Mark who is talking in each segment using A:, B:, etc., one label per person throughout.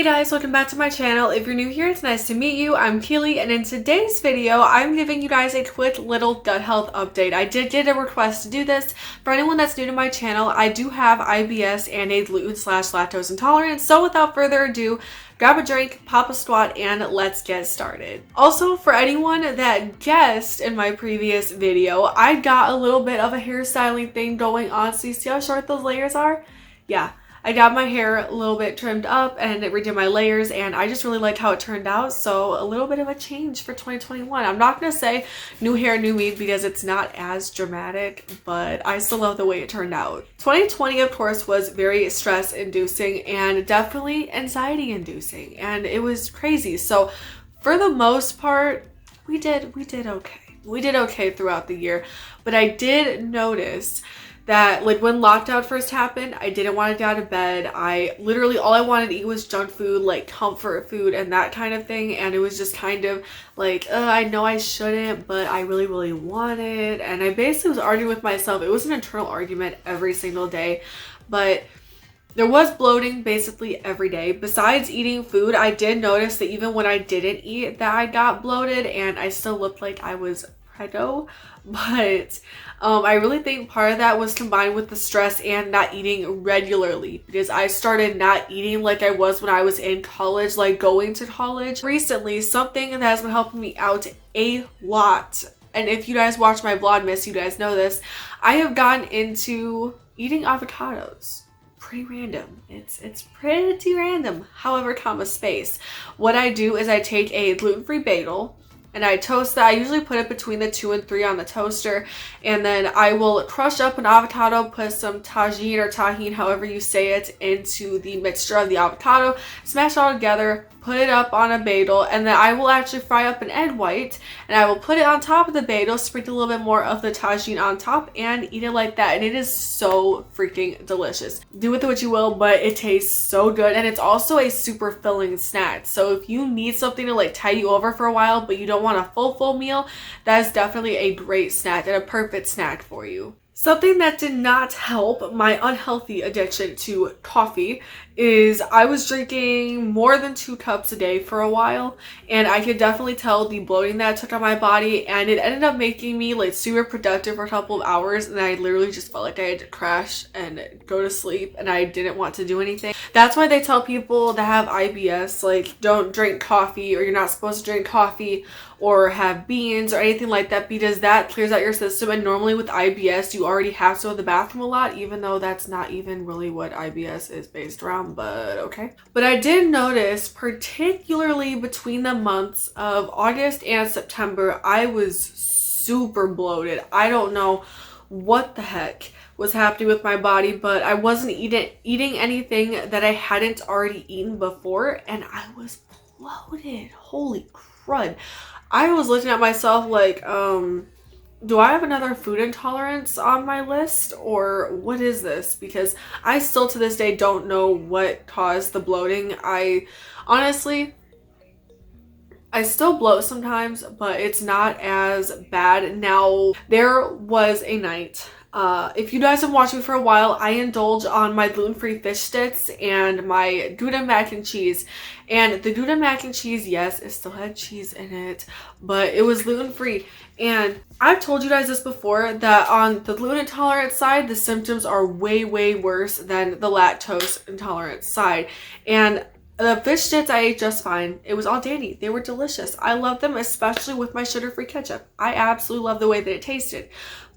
A: Guys, welcome back to my channel. If you're new here, it's nice to meet you. I'm Keelie, and in today's video, I'm giving you guys a quick little gut health update. I did get a request to do this. For anyone that's new to my channel, I do have IBS and a gluten/lactose intolerance. So without further ado, grab a drink, pop a squat, and let's get started. Also, for anyone that guessed in my previous video, I got a little bit of a hairstyling thing going on. So you see how short those layers are? Yeah. I got my hair a little bit trimmed up and redid my layers, and I just really liked how it turned out. So a little bit of a change for 2021. I'm not going to say new hair, new me because it's not as dramatic, but I still love the way it turned out. 2020, of course, was very stress inducing and definitely anxiety inducing, and it was crazy. So for the most part, we did okay. We did okay throughout the year, but I did notice that like when lockdown first happened, I didn't want to get out of bed. I literally, all I wanted to eat was junk food, like comfort food and that kind of thing. And it was just kind of like, I know I shouldn't, but I really want it. And I basically was arguing with myself. It was an internal argument every single day, but there was bloating basically every day. Besides eating food, I did notice that even when I didn't eat, that I got bloated, and I still looked like I was preggo. But I really think part of that was combined with the stress and not eating regularly, because I started not eating like I was when I was in college, like going to college. Recently, something that has been helping me out a lot, and if you guys watch my Vlogmas, you guys know this, I have gotten into eating avocados. Pretty random. It's pretty random. However, comma space. What I do is I take a gluten-free bagel and I toast that. I usually put it between the 2 and 3 on the toaster, and then I will crush up an avocado, put some tagine or tahine, however you say it, into the mixture of the avocado, smash it all together, put it up on a bagel, and then I will actually fry up an egg white, and I will put it on top of the bagel, sprinkle a little bit more of the tagine on top, and eat it like that. And it is so freaking delicious. Do with it what you will, but it tastes so good, and it's also a super filling snack. So if you need something to like tide you over for a while, but you don't want a full meal, that is definitely a great snack and a perfect snack for you. Something that did not help my unhealthy addiction to coffee is I was drinking more than 2 cups a day for a while, and I could definitely tell the bloating that it took on my body, and it ended up making me like super productive for a couple of hours, and I literally just felt like I had to crash and go to sleep, and I didn't want to do anything. That's why they tell people that have IBS, like, don't drink coffee, or you're not supposed to drink coffee or have beans or anything like that, because that clears out your system. And normally with IBS, you already have to go to the bathroom a lot, even though that's not even really what IBS is based around, but okay. But I did notice, particularly between the months of August and September, I was super bloated. I don't know what the heck was happening with my body, but I wasn't eating anything that I hadn't already eaten before, and I was bloated. Holy crud. I was looking at myself like, do I have another food intolerance on my list, or what is this? Because I still to this day don't know what caused the bloating. I still bloat sometimes, but it's not as bad. Now, there was a night, if you guys have watched me for a while, I indulge on my gluten-free fish sticks and my Gouda mac and cheese. And the Gouda mac and cheese, yes, it still had cheese in it, but it was gluten-free. And I've told you guys this before, that on the gluten intolerant side, the symptoms are way worse than the lactose intolerant side. And the fish sticks I ate just fine. It was all dandy. They were delicious. I love them, especially with my sugar-free ketchup. I absolutely love the way that it tasted.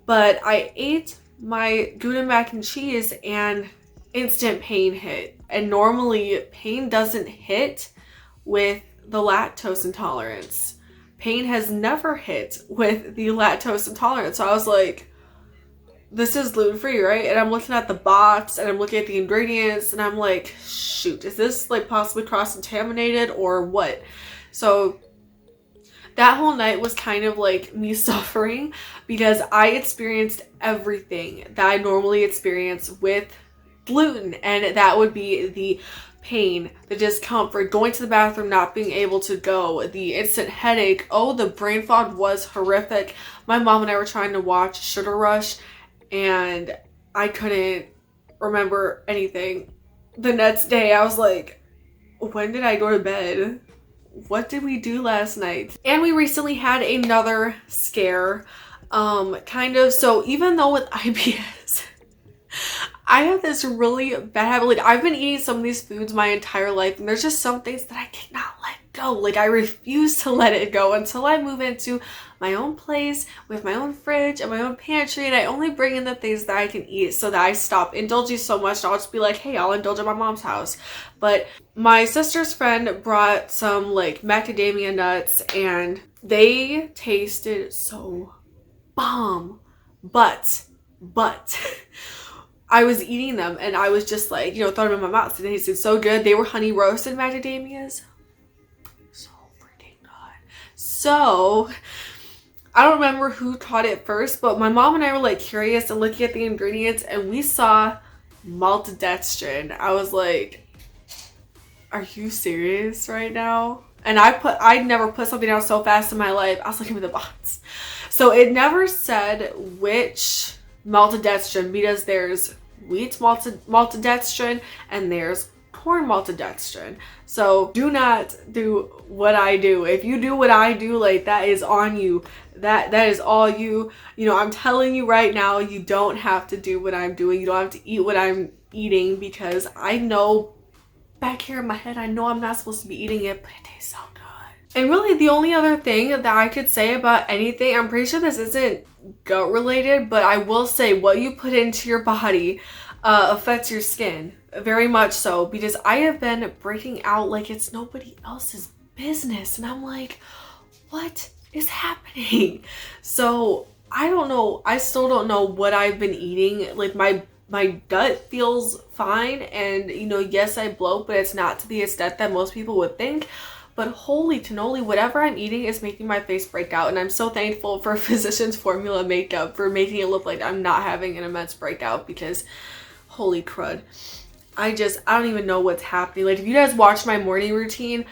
A: But I ate my Gouda mac and cheese and instant pain hit. And normally pain doesn't hit with the lactose intolerance. Pain has never hit with the lactose intolerance. So I was like, this is gluten-free, right? And I'm looking at the box and I'm looking at the ingredients and I'm like, shoot, is this like possibly cross-contaminated or what? So that whole night was kind of like me suffering, because I experienced everything that I normally experience with gluten, and that would be the pain, the discomfort, going to the bathroom, not being able to go, the instant headache. Oh, the brain fog was horrific. My mom and I were trying to watch Sugar Rush, and I couldn't remember anything. The next day, I was like, when did I go to bed? What did we do last night? And we recently had another scare, kind of. So even though with IBS, I have this really bad habit. Like, I've been eating some of these foods my entire life, and there's just some things that I cannot let go. Like, I refuse to let it go until I move into my own place with my own fridge and my own pantry, and I only bring in the things that I can eat so that I stop indulging so much. And I'll just be like, hey, I'll indulge at my mom's house. But my sister's friend brought some like macadamia nuts, and they tasted so bomb. But I was eating them and I was just like, you know, throwing them in my mouth. They tasted so good. They were honey roasted macadamias. So freaking good. So I don't remember who taught it first, but my mom and I were like curious and looking at the ingredients, and we saw maltodextrin. I was like, are you serious right now? And I'd never put something out so fast in my life. I was looking at the box. So it never said which maltodextrin, because there's wheat maltodextrin and there's corn maltodextrin. So do not do what I do. If you do what I do, like, that is on you. That is all you. You know, I'm telling you right now, you don't have to do what I'm doing. You don't have to eat what I'm eating, because I know back here in my head, I know I'm not supposed to be eating it, but it tastes so good. And really the only other thing that I could say about anything, I'm pretty sure this isn't gut related, but I will say what you put into your body affects your skin very much so, because I have been breaking out like it's nobody else's business, and I'm like, what is happening? So I don't know. I still don't know what I've been eating. Like, my gut feels fine, and you know, yes, I bloat, but it's not to the extent that most people would think. But holy cannoli, whatever I'm eating is making my face break out, and I'm so thankful for Physicians Formula makeup for making it look like I'm not having an immense breakout, because holy crud, I don't even know what's happening. Like, if you guys watch my morning routine,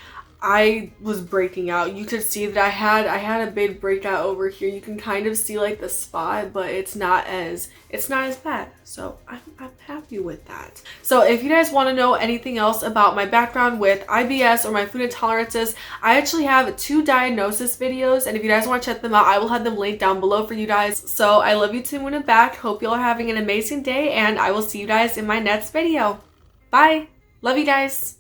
A: I was breaking out. You could see that I had a big breakout over here. You can kind of see like the spot, but it's not as bad. So I'm happy with that. So if you guys want to know anything else about my background with IBS or my food intolerances, I actually have 2 diagnosis videos, and if you guys want to check them out, I will have them linked down below for you guys. So I love you to the moon and back. Hope you all are having an amazing day, and I will see you guys in my next video. Bye. Love you guys.